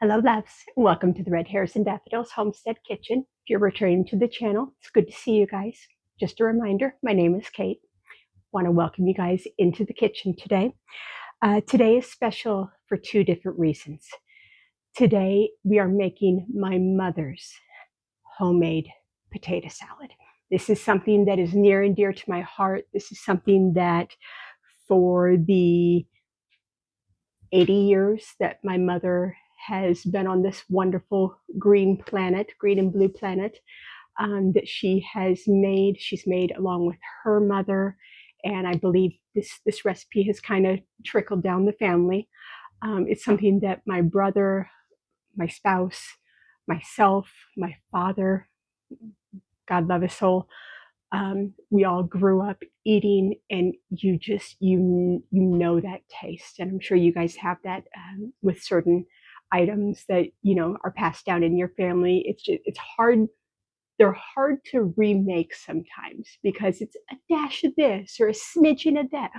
Hello loves, welcome to the Red Hairs and Daffodils Homestead Kitchen. If you're returning to the channel, it's good to see you guys. Just a reminder, my name is Kate. Want to welcome you guys into the kitchen today. Today is special for two different reasons. Today we are making my mother's homemade potato salad. This is something that is near and dear to my heart. This is something that for the 80 years that my mother has been on this wonderful green planet, green and blue planet, that she's made along with her mother. And I believe this recipe has kind of trickled down the family. It's something that my brother, my spouse, myself, my father, God love his soul, we all grew up eating, and you know that taste. And I'm sure you guys have that with certain items that are passed down in your family. It's hard. They're hard to remake sometimes because it's a dash of this or a smidgen of that.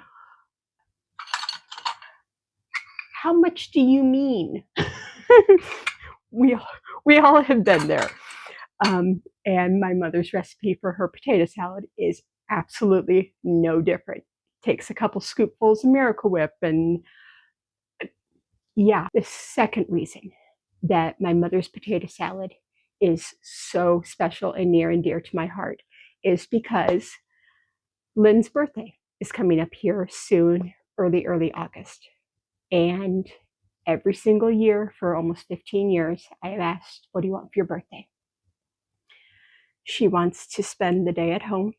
How much do you mean? we all have been there. And my mother's recipe for her potato salad is absolutely no different. Takes a couple scoopfuls of Miracle Whip. And yeah, the second reason that my mother's potato salad is so special and near and dear to my heart is because Lynn's birthday is coming up here soon, early August. And every single year for almost 15 years, I have asked, what do you want for your birthday? She wants to spend the day at home.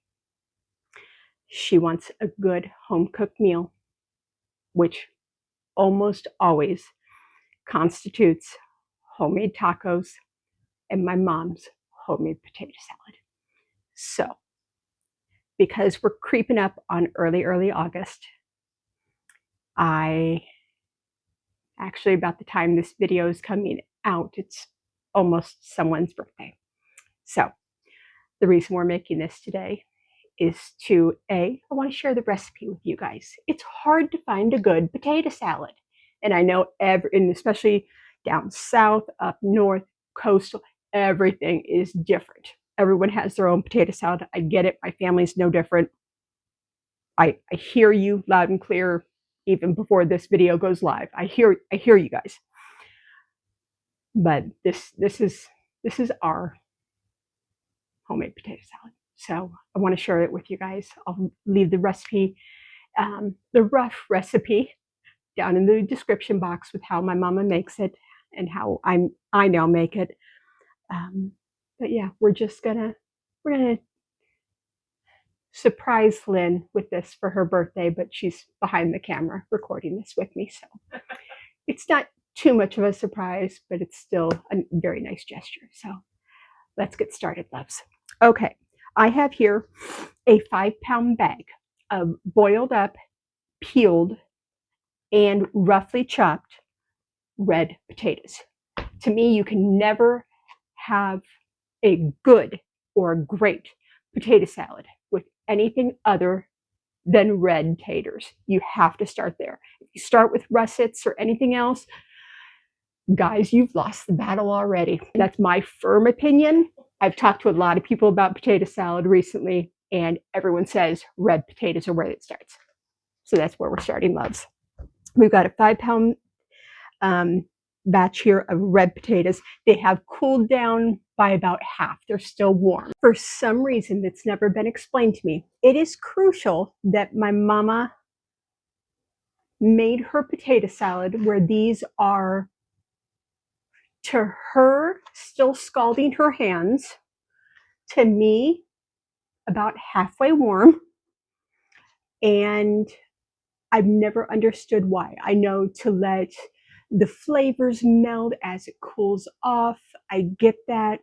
She wants a good home-cooked meal, which almost always constitutes homemade tacos and my mom's homemade potato salad. So, because we're creeping up on early August, about the time this video is coming out, it's almost someone's birthday. So, the reason we're making this today is I want to share the recipe with you guys. It's hard to find a good potato salad. And I know and especially down south, up north, coastal, everything is different. Everyone has their own potato salad. I get it. My family's no different. I hear you loud and clear even before this video goes live. I hear you guys. But this is our homemade potato salad. So I want to share it with you guys. I'll leave the recipe, the rough recipe, down in the description box with how my mama makes it and how I now make it. But yeah, we're gonna surprise Lynn with this for her birthday, but she's behind the camera recording this with me, so it's not too much of a surprise, but it's still a very nice gesture. So let's get started, loves. Okay, I have here a 5-pound bag of boiled up, peeled, and roughly chopped red potatoes. To me, you can never have a good or a great potato salad with anything other than red taters. You have to start there. If you start with russets or anything else, guys, you've lost the battle already. That's my firm opinion. I've talked to a lot of people about potato salad recently, and everyone says red potatoes are where it starts. So that's where we're starting, loves. We've got a 5-pound batch here of red potatoes. They have cooled down by about half. They're still warm. For some reason that's never been explained to me, it is crucial that my mama made her potato salad where these are, to her, still scalding her hands, to me, about halfway warm. And I've never understood why. I know to let the flavors meld as it cools off. I get that,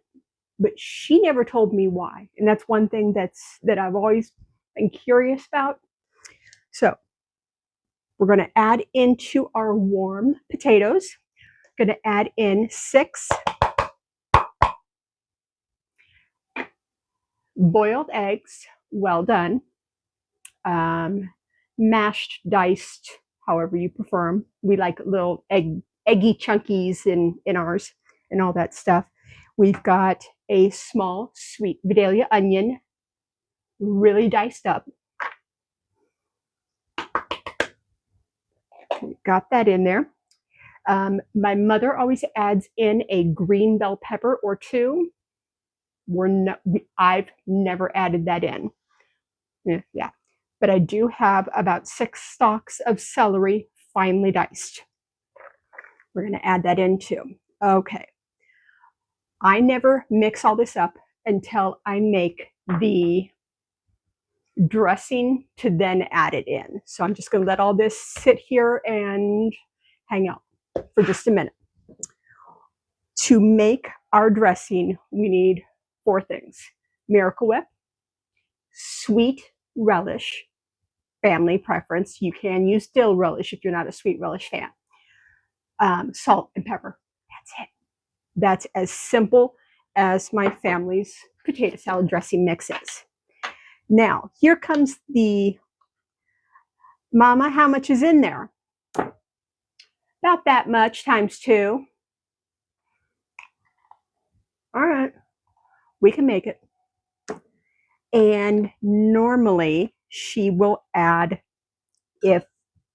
but she never told me why. And that's one thing that I've always been curious about. So we're going to add into our warm potatoes. Going to add in 6 boiled eggs, well done, mashed, diced, however you prefer them. We like little egg eggy chunkies in ours and all that stuff. We've got a small sweet Vidalia onion, really diced up. We've got that in there. My mother always adds in a green bell pepper or two. I've never added that in. Yeah. But I do have about 6 stalks of celery finely diced. We're going to add that in too. Okay. I never mix all this up until I make the dressing to then add it in. So I'm just going to let all this sit here and hang out for just a minute. To make our dressing, we need 4 things: Miracle Whip, sweet relish, family preference. You can use dill relish if you're not a sweet relish fan. Salt and pepper. That's it. That's as simple as my family's potato salad dressing mix is. Now, here comes the, Mama, how much is in there? About that much times 2. All right, we can make it. And normally she will add, if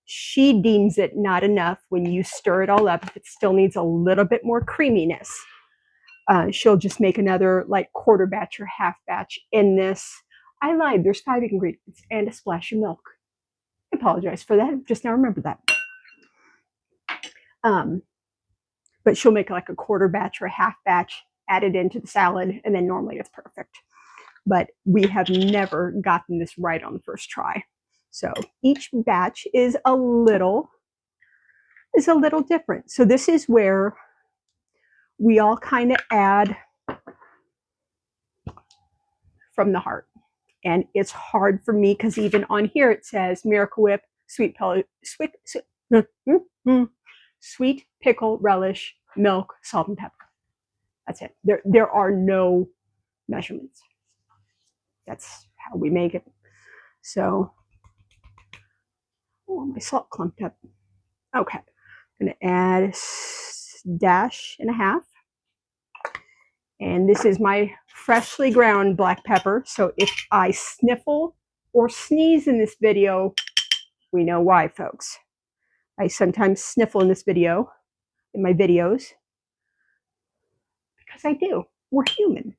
she deems it not enough when you stir it all up, if it still needs a little bit more creaminess, she'll just make another like quarter batch or half batch in this. I lied, there's 5 ingredients and a splash of milk. I apologize for that, just now remember that. But she'll make like a quarter batch or a half batch, add it into the salad, and then normally it's perfect. But we have never gotten this right on the first try. So each batch is a little different. So this is where we all kind of add from the heart. And it's hard for me because even on here it says Miracle Whip, sweet pickle, relish, milk, salt, and pepper. That's it. There are no measurements. That's how we make it. So, oh, my salt clumped up. Okay, I'm gonna add a dash and a half. And this is my freshly ground black pepper. So if I sniffle or sneeze in this video, we know why, folks. I sometimes sniffle in this video, in my videos, because I do. We're human.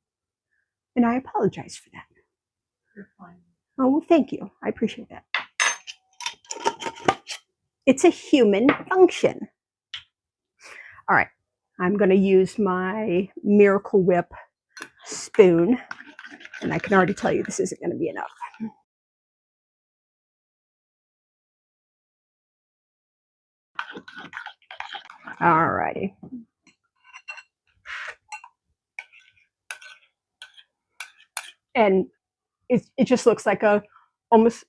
And I apologize for that. You're fine. Oh, well, thank you. I appreciate that. It's a human function. All right. I'm going to use my Miracle Whip spoon. And I can already tell you this isn't going to be enough. All righty. And it just looks like a almost,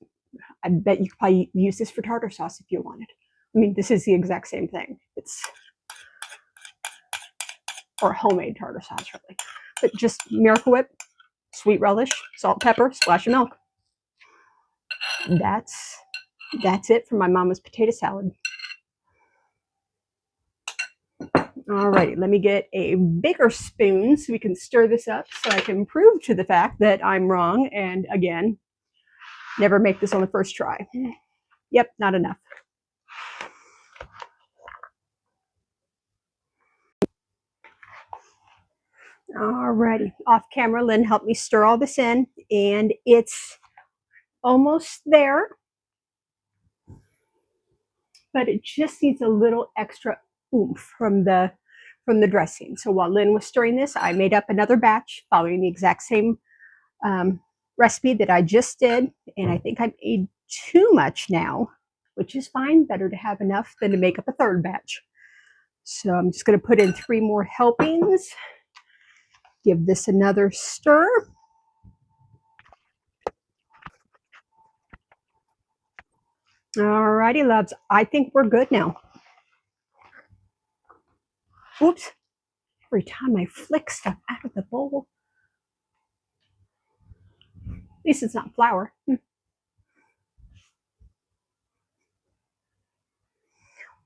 I bet you could probably use this for tartar sauce if you wanted. I mean, this is the exact same thing. It's, or homemade tartar sauce, really. But just Miracle Whip, sweet relish, salt, pepper, splash of milk. That's it for my mama's potato salad. All righty, let me get a bigger spoon so we can stir this up so I can prove to the fact that I'm wrong. And again, never make this on the first try. Yep, not enough. All righty, off camera, Lynn helped me stir all this in, and it's almost there, but it just needs a little extra oomph from the dressing. So while Lynn was stirring this, I made up another batch following the exact same recipe that I just did, and I think I made too much now, which is fine. Better to have enough than to make up a third batch. So I'm just going to put in 3 more helpings. Give this another stir. All righty, loves. I think we're good now. Oops. Every time I flick stuff out of the bowl. At least it's not flour.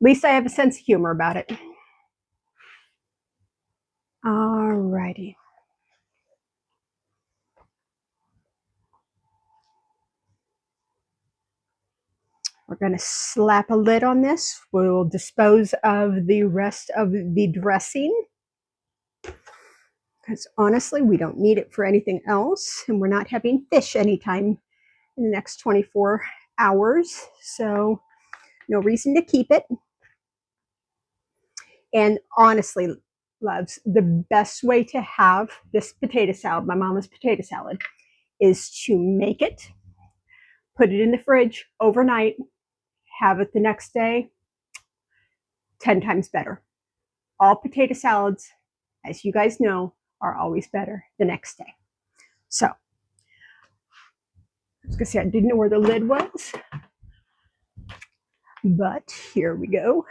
least I have a sense of humor about it. All righty. We're going to slap a lid on this. We'll dispose of the rest of the dressing, because honestly, we don't need it for anything else, and we're not having fish anytime in the next 24 hours, so no reason to keep it. And honestly, loves, the best way to have this potato salad, my mama's potato salad, is to make it, put it in the fridge overnight, have it the next day, 10 times better. All potato salads, as you guys know, are always better the next day. So, I was gonna say I didn't know where the lid was, but here we go.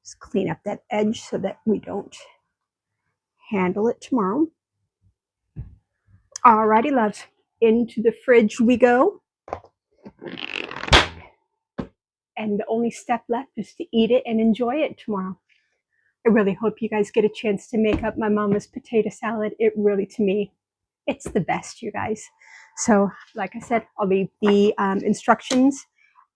Just clean up that edge so that we don't handle it tomorrow. Alrighty, loves, into the fridge we go. And the only step left is to eat it and enjoy it tomorrow. I really hope you guys get a chance to make up my mama's potato salad. It really, to me, it's the best, you guys. So, like I said, I'll leave the instructions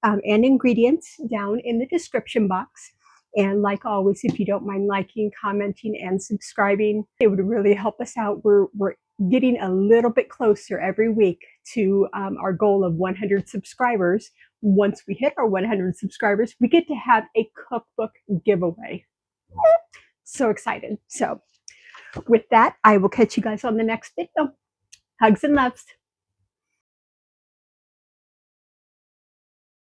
and ingredients down in the description box. And like always, if you don't mind liking, commenting, and subscribing, it would really help us out. We're getting a little bit closer every week to our goal of 100 subscribers. Once we hit our 100 subscribers, we get to have a cookbook giveaway. So excited. So with that, I will catch you guys on the next video. Hugs and loves.